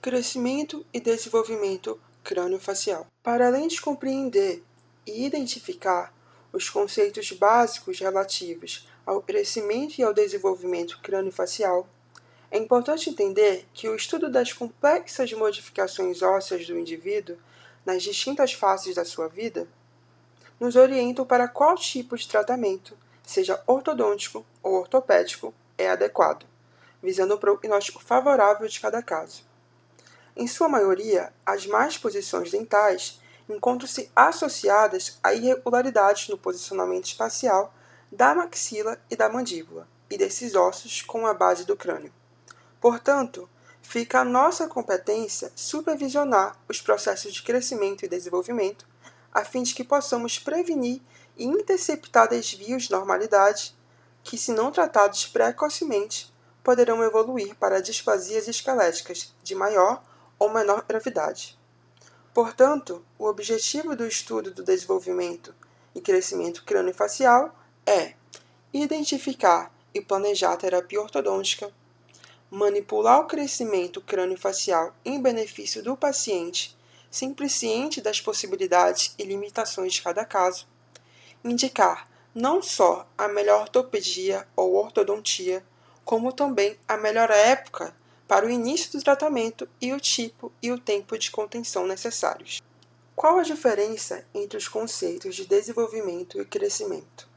Crescimento e desenvolvimento crâniofacial. Para além de compreender e identificar os conceitos básicos relativos ao crescimento e ao desenvolvimento crâniofacial, é importante entender que o estudo das complexas modificações ósseas do indivíduo nas distintas fases da sua vida nos orientam para qual tipo de tratamento, seja ortodôntico ou ortopédico, é adequado, visando o prognóstico favorável de cada caso. Em sua maioria, as más posições dentais encontram-se associadas a irregularidades no posicionamento espacial da maxila e da mandíbula, e desses ossos com a base do crânio. Portanto, fica a nossa competência supervisionar os processos de crescimento e desenvolvimento, a fim de que possamos prevenir e interceptar desvios de normalidade que, se não tratados precocemente, poderão evoluir para displasias esqueléticas de maior ou menor gravidade. Portanto, o objetivo do estudo do desenvolvimento e crescimento craniofacial é identificar e planejar a terapia ortodôntica, manipular o crescimento craniofacial em benefício do paciente, sempre ciente das possibilidades e limitações de cada caso, indicar não só a melhor ortopedia ou ortodontia, como também a melhor época para o início do tratamento e o tipo e o tempo de contenção necessários. Qual a diferença entre os conceitos de desenvolvimento e crescimento?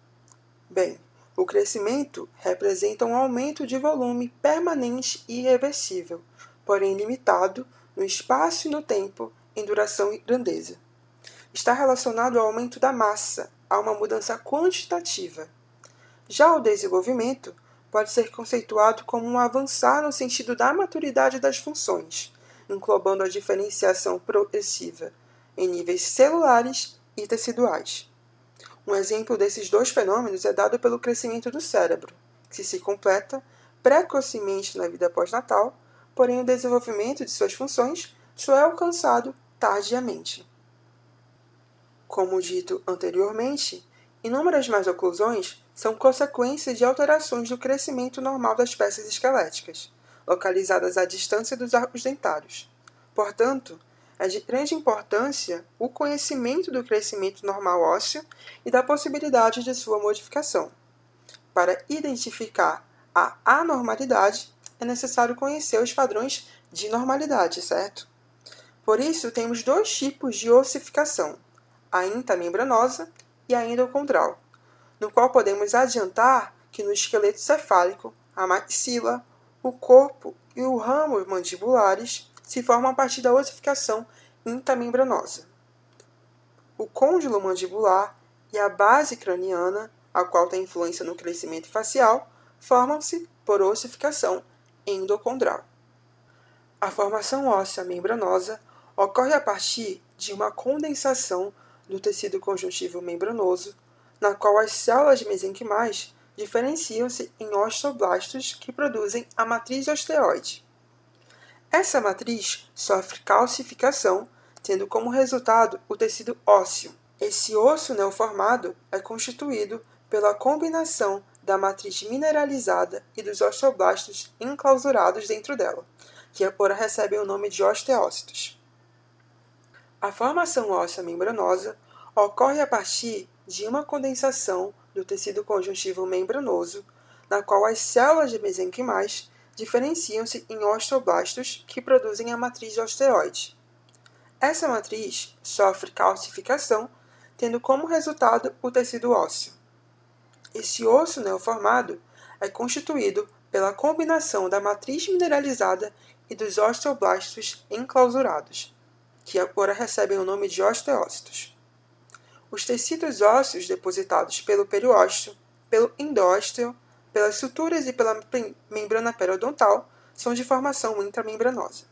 Bem, o crescimento representa um aumento de volume permanente e irreversível, porém limitado no espaço e no tempo, em duração e grandeza. Está relacionado ao aumento da massa, a uma mudança quantitativa. Já o desenvolvimento pode ser conceituado como um avançar no sentido da maturidade das funções, englobando a diferenciação progressiva em níveis celulares e teciduais. Um exemplo desses dois fenômenos é dado pelo crescimento do cérebro, que se completa precocemente na vida pós-natal, porém o desenvolvimento de suas funções só é alcançado tardiamente. Como dito anteriormente, inúmeras más oclusões são consequências de alterações do crescimento normal das peças esqueléticas, localizadas à distância dos arcos dentários. Portanto, é de grande importância o conhecimento do crescimento normal ósseo e da possibilidade de sua modificação. Para identificar a anormalidade, é necessário conhecer os padrões de normalidade, certo? Por isso, temos dois tipos de ossificação, a intamembranosa e a endocondral, no qual podemos adiantar que no esqueleto cefálico, a maxila, o corpo e o ramo mandibulares se formam a partir da ossificação intamembranosa. O côndilo mandibular e a base craniana, a qual tem influência no crescimento facial, formam-se por ossificação endocondral. A formação óssea membranosa ocorre a partir de uma condensação do tecido conjuntivo membranoso, na qual as células mesenquimais diferenciam-se em osteoblastos que produzem a matriz osteoide. Essa matriz sofre calcificação, tendo como resultado o tecido ósseo. Esse osso neoformado é constituído pela combinação da matriz mineralizada e dos osteoblastos enclausurados dentro dela, que agora recebem o nome de osteócitos. A formação óssea membranosa ocorre a partir de uma condensação do tecido conjuntivo membranoso, na qual as células mesenquimais diferenciam-se em osteoblastos que produzem a matriz osteoide. Essa matriz sofre calcificação, tendo como resultado o tecido ósseo. Esse osso neoformado é constituído pela combinação da matriz mineralizada e dos osteoblastos enclausurados, que agora recebem o nome de osteócitos. Os tecidos ósseos depositados pelo periósteo, pelo endósteo, pelas suturas e pela membrana periodontal são de formação intramembranosa.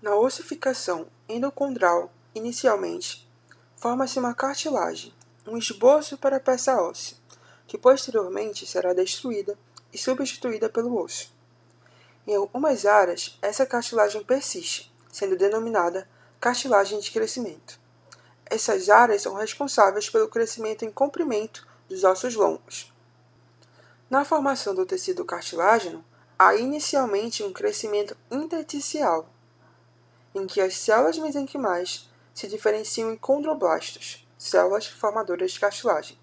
Na ossificação endocondral, inicialmente, forma-se uma cartilagem, um esboço para a peça óssea, que posteriormente será destruída e substituída pelo osso. Em algumas áreas, essa cartilagem persiste, sendo denominada cartilagem de crescimento. Essas áreas são responsáveis pelo crescimento em comprimento dos ossos longos. Na formação do tecido cartilágeno, há inicialmente um crescimento intersticial, em que as células mesenquimais se diferenciam em condroblastos, células formadoras de cartilagem.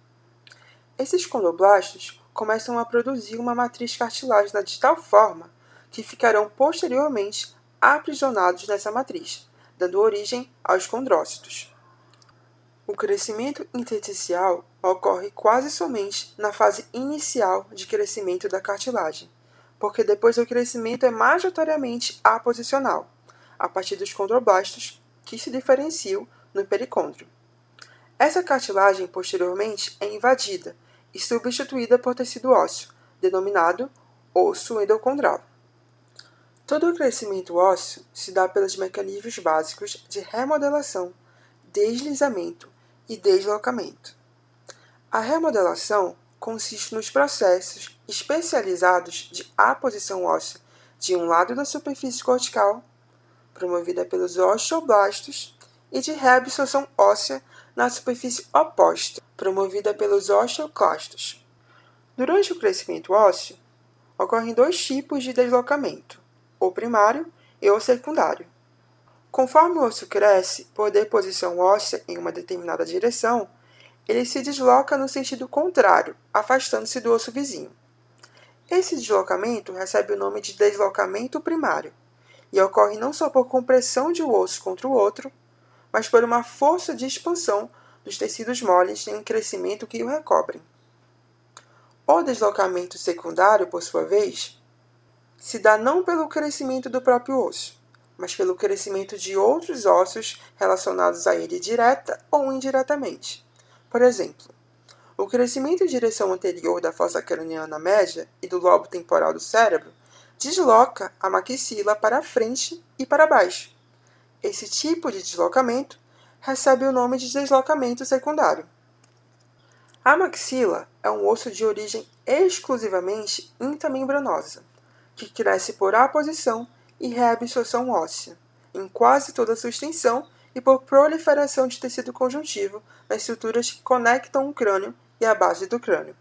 Esses condroblastos começam a produzir uma matriz cartilaginosa de tal forma que ficarão posteriormente aprisionados nessa matriz, dando origem aos condrócitos. O crescimento intersticial ocorre quase somente na fase inicial de crescimento da cartilagem, porque depois o crescimento é majoritariamente aposicional, a partir dos condroblastos que se diferenciam no pericôndrio. Essa cartilagem posteriormente é invadida e substituída por tecido ósseo, denominado osso endocondral. Todo o crescimento ósseo se dá pelos mecanismos básicos de remodelação, deslizamento e deslocamento. A remodelação consiste nos processos especializados de aposição óssea de um lado da superfície cortical, promovida pelos osteoblastos, e de reabsorção óssea na superfície oposta, promovida pelos osteoclastos. Durante o crescimento ósseo, ocorrem dois tipos de deslocamento, o primário e o secundário. Conforme o osso cresce por deposição óssea em uma determinada direção, ele se desloca no sentido contrário, afastando-se do osso vizinho. Esse deslocamento recebe o nome de deslocamento primário e ocorre não só por compressão de um osso contra o outro, mas por uma força de expansão dos tecidos moles em crescimento que o recobrem. O deslocamento secundário, por sua vez, se dá não pelo crescimento do próprio osso, mas pelo crescimento de outros ossos relacionados a ele direta ou indiretamente. Por exemplo, o crescimento em direção anterior da fossa craniana média e do lobo temporal do cérebro desloca a maxila para frente e para baixo. Esse tipo de deslocamento recebe o nome de deslocamento secundário. A maxila é um osso de origem exclusivamente intamembranosa, que cresce por aposição e reabsorção óssea, em quase toda a sua extensão e por proliferação de tecido conjuntivo nas estruturas que conectam o crânio e a base do crânio.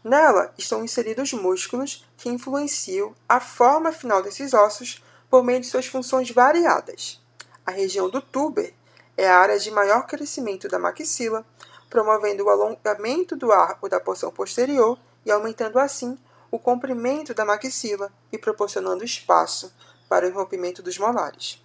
Nela estão inseridos músculos que influenciam a forma final desses ossos por meio de suas funções variadas. A região do túber é a área de maior crescimento da maxila, promovendo o alongamento do arco da porção posterior e aumentando assim o comprimento da maxila e proporcionando espaço para o rompimento dos molares.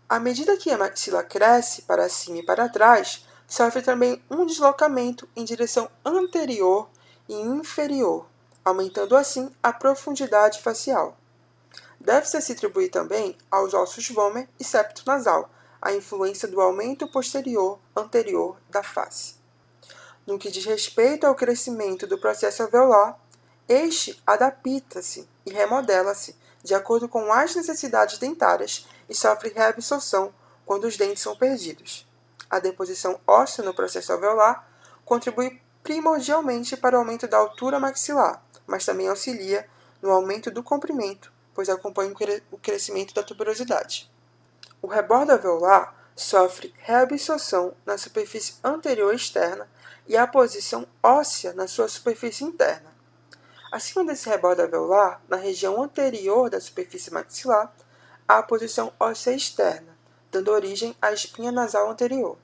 À medida que a maxila cresce para cima e para trás, sofre também um deslocamento em direção anterior e inferior, aumentando assim a profundidade facial. Deve-se se atribuir também aos ossos vômer e septo nasal a influência do aumento posterior anterior da face. No que diz respeito ao crescimento do processo alveolar, este adapta-se e remodela-se de acordo com as necessidades dentárias e sofre reabsorção quando os dentes são perdidos. A deposição óssea no processo alveolar contribui primordialmente para o aumento da altura maxilar, mas também auxilia no aumento do comprimento, pois acompanha o crescimento da tuberosidade. O rebordo alveolar sofre reabsorção na superfície anterior externa e a posição óssea na sua superfície interna. Acima desse rebordo alveolar, na região anterior da superfície maxilar, há a posição óssea externa, dando origem à espinha nasal anterior.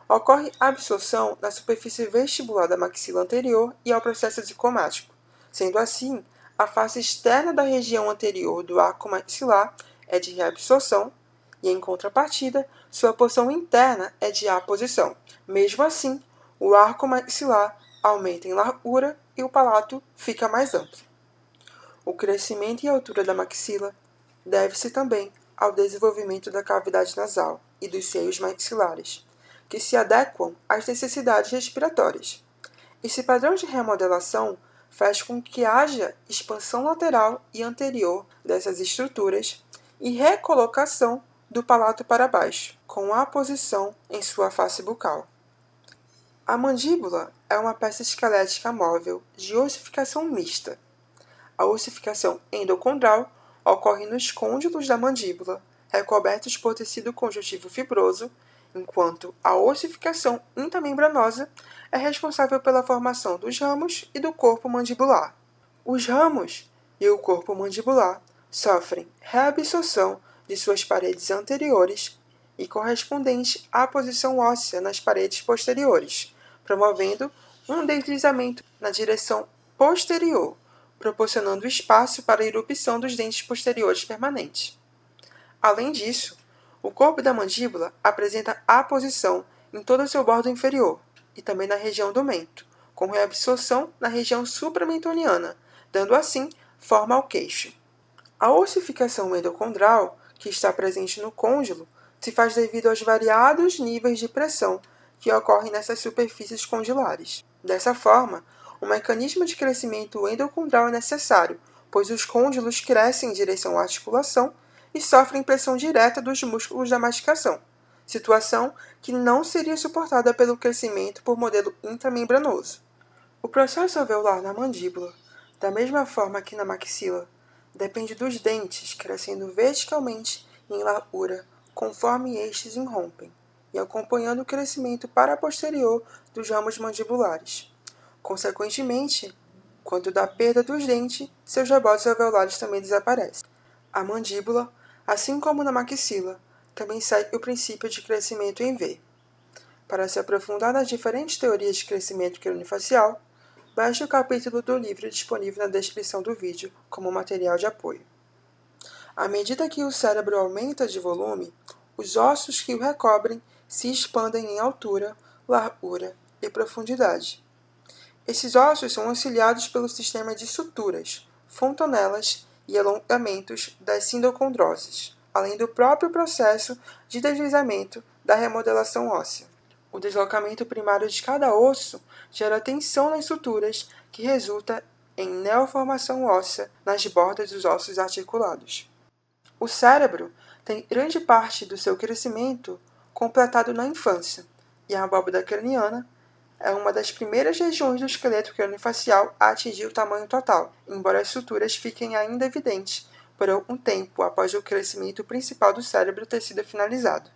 Ocorre absorção na superfície vestibular da maxila anterior e ao processo zigomático. Sendo assim, a face externa da região anterior do arco maxilar é de reabsorção e, em contrapartida, sua porção interna é de aposição. Mesmo assim, o arco maxilar aumenta em largura e o palato fica mais amplo. O crescimento e altura da maxila deve-se também ao desenvolvimento da cavidade nasal e dos seios maxilares, que se adequam às necessidades respiratórias. Esse padrão de remodelação faz com que haja expansão lateral e anterior dessas estruturas e recolocação do palato para baixo, com a posição em sua face bucal. A mandíbula é uma peça esquelética móvel de ossificação mista. A ossificação endocondral ocorre nos côndilos da mandíbula, recobertos por tecido conjuntivo fibroso, enquanto a ossificação intamembranosa é responsável pela formação dos ramos e do corpo mandibular. Os ramos e o corpo mandibular sofrem reabsorção de suas paredes anteriores e correspondente à posição óssea nas paredes posteriores, promovendo um deslizamento na direção posterior, proporcionando espaço para a erupção dos dentes posteriores permanentes. Além disso, o corpo da mandíbula apresenta aposição em todo o seu bordo inferior e também na região do mento, com reabsorção na região supramentoniana, dando assim forma ao queixo. A ossificação endocondral, que está presente no côndilo, se faz devido aos variados níveis de pressão que ocorrem nessas superfícies condilares. Dessa forma, o mecanismo de crescimento endocondral é necessário, pois os côndilos crescem em direção à articulação e sofrem pressão direta dos músculos da mastigação, situação que não seria suportada pelo crescimento por modelo intramembranoso. O processo alveolar na mandíbula, da mesma forma que na maxila, depende dos dentes crescendo verticalmente em largura conforme estes irrompem e acompanhando o crescimento paraposterior dos ramos mandibulares. Consequentemente, quando da perda dos dentes, seus rebotes alveolares também desaparecem. A mandíbula, assim como na maxila, também segue o princípio de crescimento em V. Para se aprofundar nas diferentes teorias de crescimento craniofacial, baixe o capítulo do livro disponível na descrição do vídeo como material de apoio. À medida que o cérebro aumenta de volume, os ossos que o recobrem se expandem em altura, largura e profundidade. Esses ossos são auxiliados pelo sistema de suturas, fontanelas e alongamentos das sindocondroses, além do próprio processo de deslizamento da remodelação óssea. O deslocamento primário de cada osso gera tensão nas suturas, que resulta em neoformação óssea nas bordas dos ossos articulados. O cérebro tem grande parte do seu crescimento completado na infância, e a abóbada craniana é uma das primeiras regiões do esqueleto craniofacial a atingir o tamanho total, embora as suturas fiquem ainda evidentes por algum tempo após o crescimento principal do cérebro ter sido finalizado.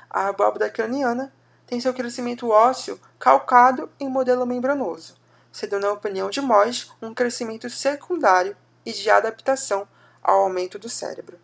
A abóbada craniana tem seu crescimento ósseo calcado em modelo membranoso, sendo, na opinião de Moyes, um crescimento secundário e de adaptação ao aumento do cérebro.